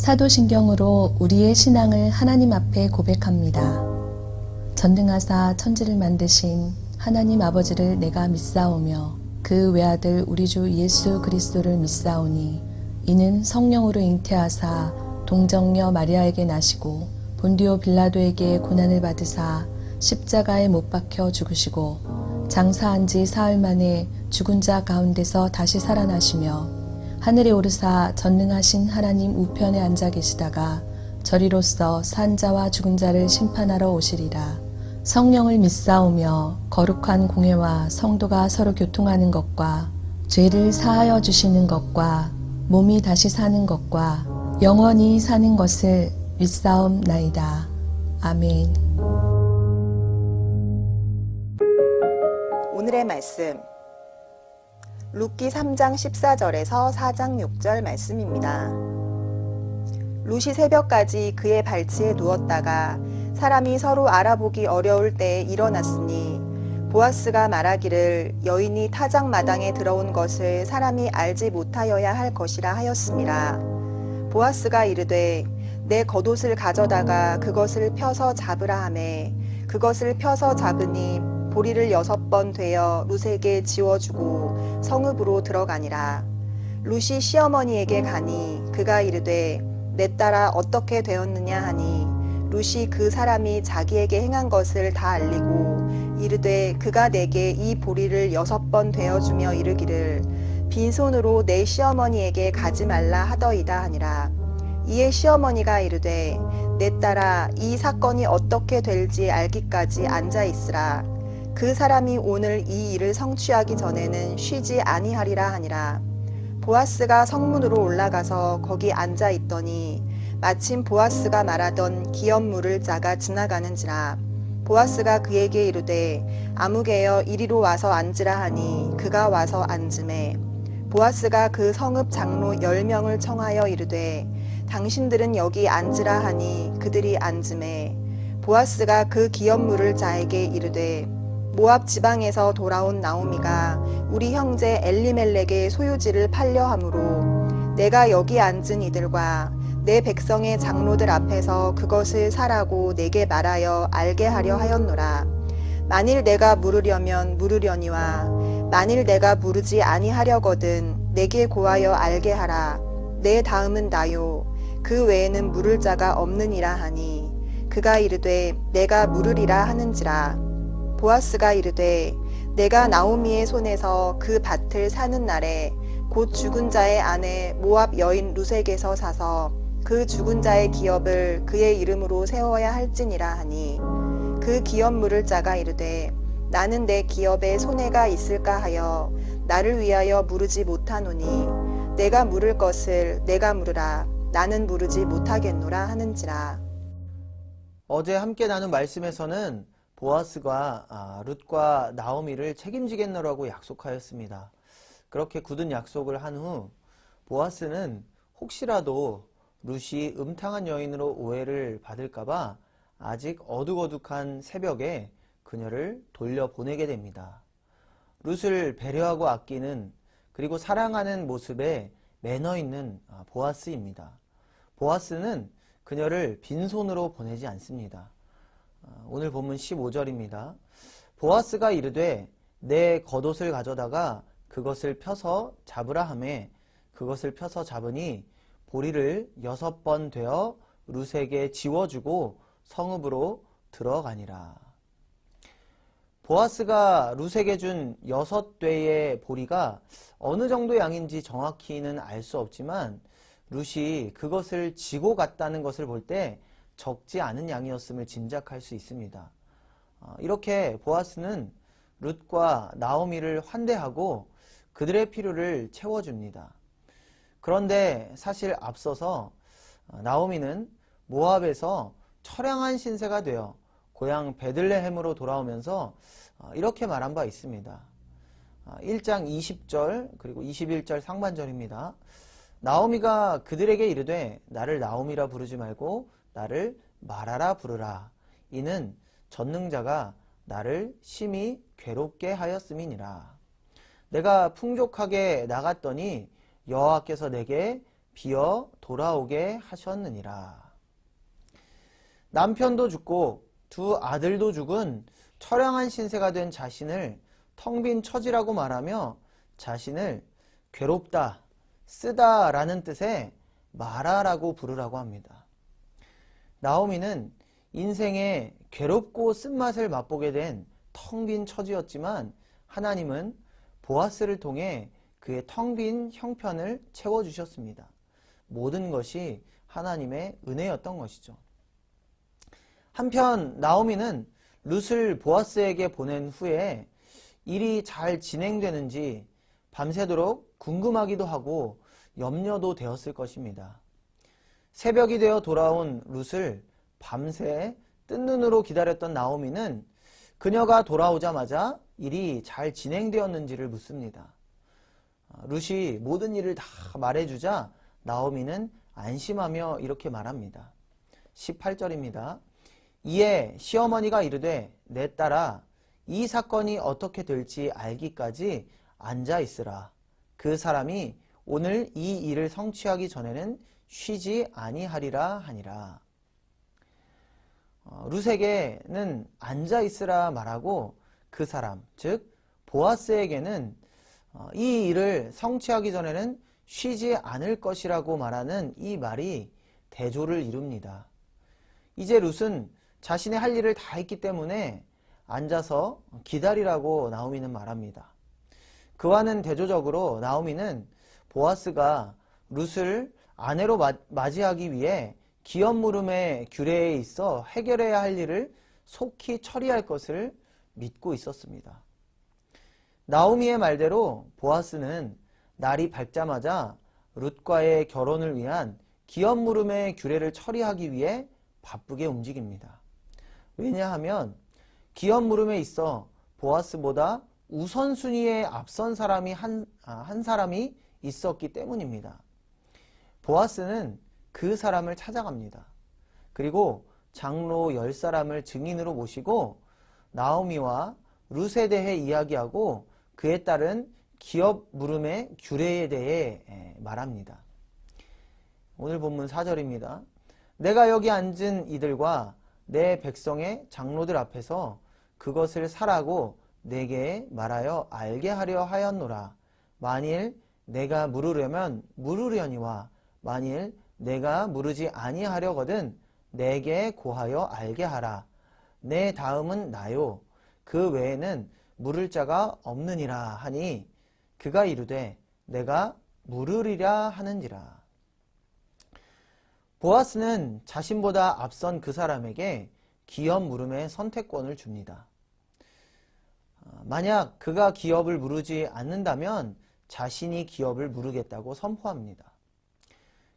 사도신경으로 우리의 신앙을 하나님 앞에 고백합니다. 전능하사 천지를 만드신 하나님 아버지를 내가 믿사오며 그 외아들 우리 주 예수 그리스도를 믿사오니 이는 성령으로 잉태하사 동정녀 마리아에게 나시고 본디오 빌라도에게 고난을 받으사 십자가에 못 박혀 죽으시고 장사한 지 사흘 만에 죽은 자 가운데서 다시 살아나시며 하늘에 오르사 전능하신 하나님 우편에 앉아 계시다가 저리로서 산 자와 죽은 자를 심판하러 오시리라. 성령을 믿사오며 거룩한 공회와 성도가 서로 교통하는 것과 죄를 사하여 주시는 것과 몸이 다시 사는 것과 영원히 사는 것을 믿사옵나이다. 아멘. 오늘의 말씀 룻기 3장 14절에서 4장 6절 말씀입니다. 룻이 새벽까지 그의 발치에 누웠다가 사람이 서로 알아보기 어려울 때에 일어났으니 보아스가 말하기를 여인이 타작 마당에 들어온 것을 사람이 알지 못하여야 할 것이라 하였음이라. 보아스가 이르되 내 겉옷을 가져다가 그것을 펴서 잡으라 하매 그것을 펴서 잡으니 보리를 6번 되어 룻에게 지워주고 성읍으로 들어가니라. 룻이 시어머니에게 가니 그가 이르되 내 딸아 어떻게 되었느냐 하니 룻이 그 사람이 자기에게 행한 것을 다 알리고 이르되 그가 내게 이 보리를 6번 되어주며 이르기를 빈손으로 내 시어머니에게 가지 말라 하더이다 하니라. 이에 시어머니가 이르되 내 딸아 이 사건이 어떻게 될지 알기까지 앉아 있으라. 그 사람이 오늘 이 일을 성취하기 전에는 쉬지 아니하리라 하니라. 보아스가 성문으로 올라가서 거기 앉아 있더니 마침 보아스가 말하던 기업 물을 자가 지나가는지라. 보아스가 그에게 이르되 아무개여 이리로 와서 앉으라 하니 그가 와서 앉으매 보아스가 그 성읍 장로 10명을 청하여 이르되 당신들은 여기 앉으라 하니 그들이 앉으매 보아스가 그 기업 물을 자에게 이르되 모압 지방에서 돌아온 나오미가 우리 형제 엘리멜렉의 소유지를 팔려 함으로 내가 여기 앉은 이들과 내 백성의 장로들 앞에서 그것을 사라고 내게 말하여 알게 하려 하였노라. 만일 내가 물으려면 물으려니와 만일 내가 물으지 아니하려거든 내게 고하여 알게 하라. 내 다음은 나요. 그 외에는 물을 자가 없느니라 하니 그가 이르되 내가 물으리라 하는지라. 보아스가 이르되 내가 나오미의 손에서 그 밭을 사는 날에 곧 죽은 자의 아내 모압 여인 룻에게서 사서 그 죽은 자의 기업을 그의 이름으로 세워야 할지니라 하니 그 기업 물을 자가 이르되 나는 내 기업에 손해가 있을까 하여 나를 위하여 물으지 못하노니 내가 물을 것을 내가 물으라. 나는 물으지 못하겠노라 하는지라. 어제 함께 나눈 말씀에서는 보아스가 룻과 나오미를 책임지겠노라고 약속하였습니다. 그렇게 굳은 약속을 한 후 보아스는 혹시라도 룻이 음탕한 여인으로 오해를 받을까봐 아직 어둑어둑한 새벽에 그녀를 돌려보내게 됩니다. 룻을 배려하고 아끼는 그리고 사랑하는 모습에 매너 있는 보아스입니다. 보아스는 그녀를 빈손으로 보내지 않습니다. 오늘 본문 15절입니다. 보아스가 이르되 내 겉옷을 가져다가 그것을 펴서 잡으라 하매 그것을 펴서 잡으니 보리를 6번 되어 룻에게 지워주고 성읍으로 들어가니라. 보아스가 룻에게 준 6대의 보리가 어느 정도 양인지 정확히는 알 수 없지만 룻이 그것을 지고 갔다는 것을 볼 때 적지 않은 양이었음을 짐작할 수 있습니다. 이렇게 보아스는 룻과 나오미를 환대하고 그들의 필요를 채워줍니다. 그런데 사실 앞서서 나오미는 모압에서 처량한 신세가 되어 고향 베들레헴으로 돌아오면서 이렇게 말한 바 있습니다. 1장 20절 그리고 21절 상반절입니다. 나오미가 그들에게 이르되 나를 나오미라 부르지 말고 나를 마라라 부르라. 이는 전능자가 나를 심히 괴롭게 하였음이니라. 내가 풍족하게 나갔더니 여호와께서 내게 비어 돌아오게 하셨느니라. 남편도 죽고 두 아들도 죽은 처량한 신세가 된 자신을 텅 빈 처지라고 말하며 자신을 괴롭다, 쓰다 라는 뜻의 마라라고 부르라고 합니다. 나오미는 인생의 괴롭고 쓴맛을 맛보게 된 텅 빈 처지였지만 하나님은 보아스를 통해 그의 텅 빈 형편을 채워주셨습니다. 모든 것이 하나님의 은혜였던 것이죠. 한편 나오미는 룻을 보아스에게 보낸 후에 일이 잘 진행되는지 밤새도록 궁금하기도 하고 염려도 되었을 것입니다. 새벽이 되어 돌아온 룻을 밤새 뜬 눈으로 기다렸던 나오미는 그녀가 돌아오자마자 일이 잘 진행되었는지를 묻습니다. 룻이 모든 일을 다 말해주자 나오미는 안심하며 이렇게 말합니다. 18절입니다. 이에 시어머니가 이르되 내 딸아 이 사건이 어떻게 될지 알기까지 앉아 있으라. 그 사람이 오늘 이 일을 성취하기 전에는 쉬지 아니하리라 하니라. 룻에게는 앉아 있으라 말하고 그 사람, 즉 보아스에게는 이 일을 성취하기 전에는 쉬지 않을 것이라고 말하는 이 말이 대조를 이룹니다. 이제 룻은 자신의 할 일을 다 했기 때문에 앉아서 기다리라고 나오미는 말합니다. 그와는 대조적으로 나오미는 보아스가 룻을 아내로 맞이하기 위해 기업 물음의 규례에 있어 해결해야 할 일을 속히 처리할 것을 믿고 있었습니다. 나오미의 말대로 보아스는 날이 밝자마자 룻과의 결혼을 위한 기업 물음의 규례를 처리하기 위해 바쁘게 움직입니다. 왜냐하면 기업 물음에 있어 보아스보다 우선순위에 앞선 사람이 한 사람이 있었기 때문입니다. 보아스는 그 사람을 찾아갑니다. 그리고 장로 10사람을 증인으로 모시고 나오미와 룻에 대해 이야기하고 그에 따른 기업 물음의 규례에 대해 말합니다. 오늘 본문 4절입니다. 내가 여기 앉은 이들과 내 백성의 장로들 앞에서 그것을 사라고 내게 말하여 알게 하려 하였노라. 만일 내가 물으려면 물으려니와 만일 내가 물으지 아니하려거든 내게 고하여 알게 하라. 내 다음은 나요. 그 외에는 물을 자가 없느니라 하니 그가 이르되 내가 물으리라 하는지라. 보아스는 자신보다 앞선 그 사람에게 기업 물음의 선택권을 줍니다. 만약 그가 기업을 물으지 않는다면 자신이 기업을 물으겠다고 선포합니다.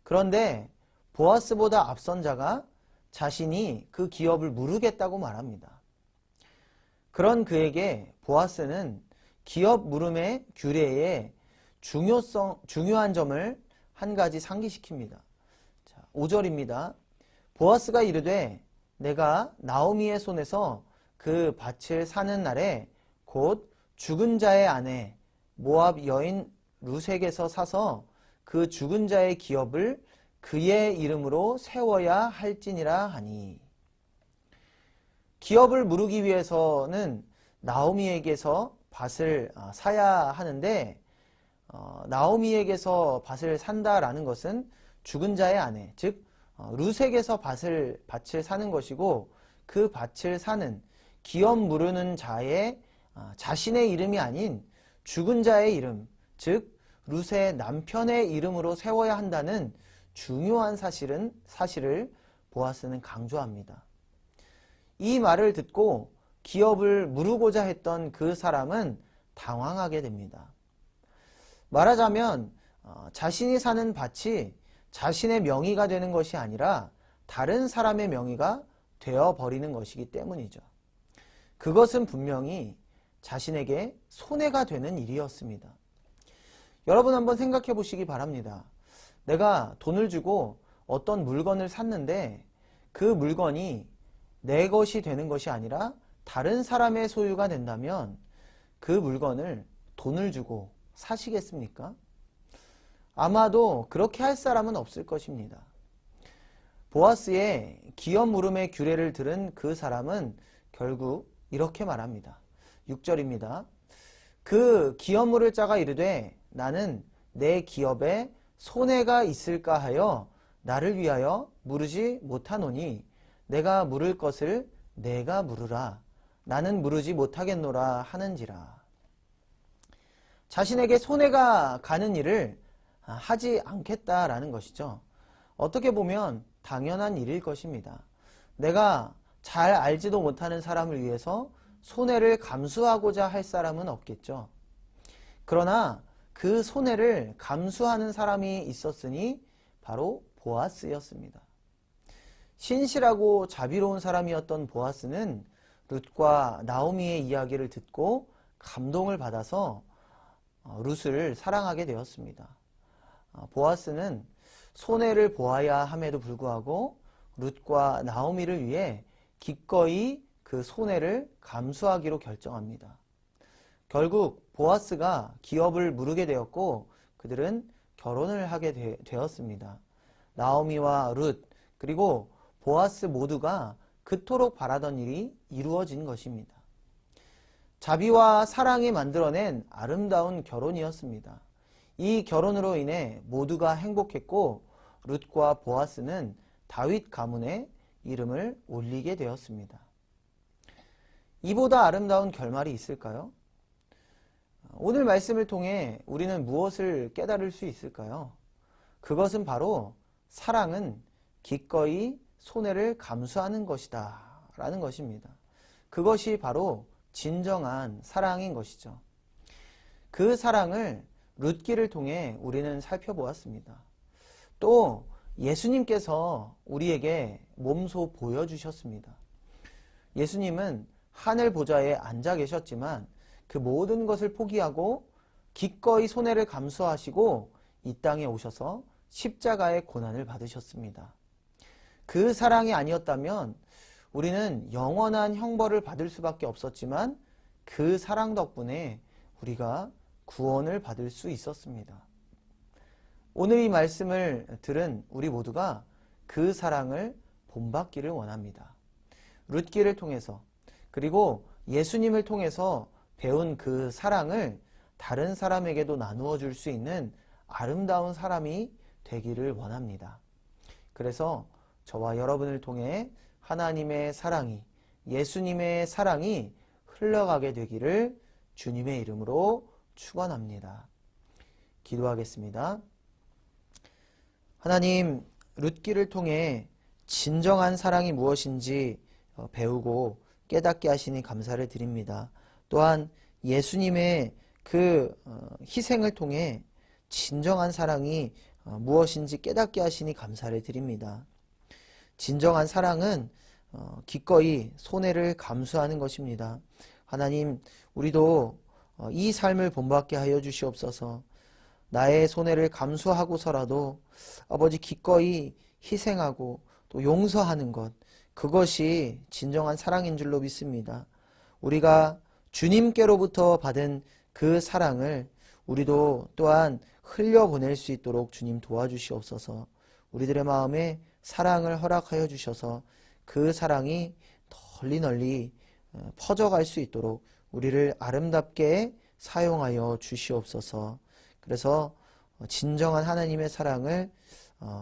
그런데 보아스보다 앞선 자가 자신이 그 기업을 물으겠다고 말합니다. 그런 그에게 보아스는 기업 물음의 규례의 중요한 점을 한 가지 상기시킵니다. 5절입니다. 보아스가 이르되 내가 나오미의 손에서 그 밭을 사는 날에 곧 죽은 자의 아내 모압 여인 룻에게서 사서 그 죽은 자의 기업을 그의 이름으로 세워야 할지니라 하니. 기업을 물으기 위해서는 나오미에게서 밭을 사야 하는데 나오미에게서 밭을 산다라는 것은 죽은 자의 아내, 즉 룻에게서 밭을 사는 것이고 그 밭을 사는 기업 물으는 자의 자신의 이름이 아닌 죽은 자의 이름, 즉 룻의 남편의 이름으로 세워야 한다는 중요한 사실을 보아스는 강조합니다. 이 말을 듣고 기업을 물으고자 했던 그 사람은 당황하게 됩니다. 말하자면 자신이 사는 밭이 자신의 명의가 되는 것이 아니라 다른 사람의 명의가 되어버리는 것이기 때문이죠. 그것은 분명히 자신에게 손해가 되는 일이었습니다. 여러분 한번 생각해 보시기 바랍니다. 내가 돈을 주고 어떤 물건을 샀는데 그 물건이 내 것이 되는 것이 아니라 다른 사람의 소유가 된다면 그 물건을 돈을 주고 사시겠습니까? 아마도 그렇게 할 사람은 없을 것입니다. 보아스의 기업 물음의 규례를 들은 그 사람은 결국 이렇게 말합니다. 6절입니다. 그 기업 물을 자가 이르되 나는 내 기업에 손해가 있을까 하여 나를 위하여 물으지 못하노니 내가 물을 것을 내가 물으라. 나는 물으지 못하겠노라 하는지라. 자신에게 손해가 가는 일을 하지 않겠다라는 것이죠. 어떻게 보면 당연한 일일 것입니다. 내가 잘 알지도 못하는 사람을 위해서 손해를 감수하고자 할 사람은 없겠죠. 그러나 그 손해를 감수하는 사람이 있었으니 바로 보아스였습니다. 신실하고 자비로운 사람이었던 보아스는 룻과 나오미의 이야기를 듣고 감동을 받아서 룻을 사랑하게 되었습니다. 보아스는 손해를 보아야 함에도 불구하고 룻과 나오미를 위해 기꺼이 그 손해를 감수하기로 결정합니다. 결국 보아스가 기업을 무르게 되었고 그들은 결혼을 하게 되었습니다. 나오미와 룻 그리고 보아스 모두가 그토록 바라던 일이 이루어진 것입니다. 자비와 사랑이 만들어낸 아름다운 결혼이었습니다. 이 결혼으로 인해 모두가 행복했고 룻과 보아스는 다윗 가문에 이름을 올리게 되었습니다. 이보다 아름다운 결말이 있을까요? 오늘 말씀을 통해 우리는 무엇을 깨달을 수 있을까요? 그것은 바로 사랑은 기꺼이 손해를 감수하는 것이다 라는 것입니다. 그것이 바로 진정한 사랑인 것이죠. 그 사랑을 룻기를 통해 우리는 살펴보았습니다. 또 예수님께서 우리에게 몸소 보여주셨습니다. 예수님은 하늘 보좌에 앉아 계셨지만 그 모든 것을 포기하고 기꺼이 손해를 감수하시고 이 땅에 오셔서 십자가의 고난을 받으셨습니다. 그 사랑이 아니었다면 우리는 영원한 형벌을 받을 수밖에 없었지만 그 사랑 덕분에 우리가 구원을 받을 수 있었습니다. 오늘 이 말씀을 들은 우리 모두가 그 사랑을 본받기를 원합니다. 룻기를 통해서 그리고 예수님을 통해서 배운 그 사랑을 다른 사람에게도 나누어 줄 수 있는 아름다운 사람이 되기를 원합니다. 그래서 저와 여러분을 통해 하나님의 사랑이, 예수님의 사랑이 흘러가게 되기를 주님의 이름으로 축원합니다. 기도하겠습니다. 하나님, 룻기를 통해 진정한 사랑이 무엇인지 배우고 깨닫게 하시니 감사를 드립니다. 또한 예수님의 그 희생을 통해 진정한 사랑이 무엇인지 깨닫게 하시니 감사를 드립니다. 진정한 사랑은 기꺼이 손해를 감수하는 것입니다. 하나님, 우리도 이 삶을 본받게 하여 주시옵소서. 나의 손해를 감수하고서라도 아버지 기꺼이 희생하고 또 용서하는 것, 그것이 진정한 사랑인 줄로 믿습니다. 우리가 주님께로부터 받은 그 사랑을 우리도 또한 흘려보낼 수 있도록 주님 도와주시옵소서. 우리들의 마음에 사랑을 허락하여 주셔서 그 사랑이 널리 퍼져갈 수 있도록 우리를 아름답게 사용하여 주시옵소서. 그래서 진정한 하나님의 사랑을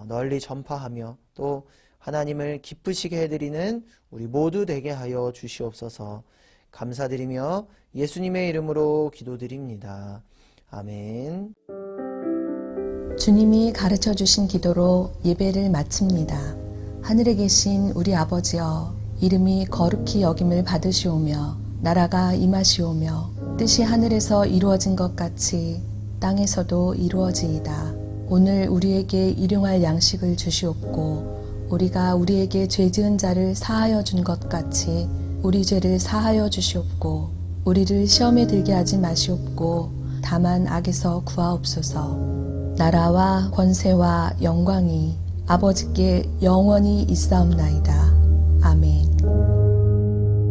널리 전파하며 또 하나님을 기쁘시게 해드리는 우리 모두 되게 하여 주시옵소서. 감사드리며 예수님의 이름으로 기도드립니다. 아멘. 주님이 가르쳐 주신 기도로 예배를 마칩니다. 하늘에 계신 우리 아버지여, 이름이 거룩히 여김을 받으시오며 나라가 임하시오며 뜻이 하늘에서 이루어진 것 같이 땅에서도 이루어지이다. 오늘 우리에게 일용할 양식을 주시옵고 우리가 우리에게 죄 지은 자를 사하여 준 것 같이 우리 죄를 사하여 주시옵고 우리를 시험에 들게 하지 마시옵고 다만 악에서 구하옵소서. 나라와 권세와 영광이 아버지께 영원히 있사옵나이다.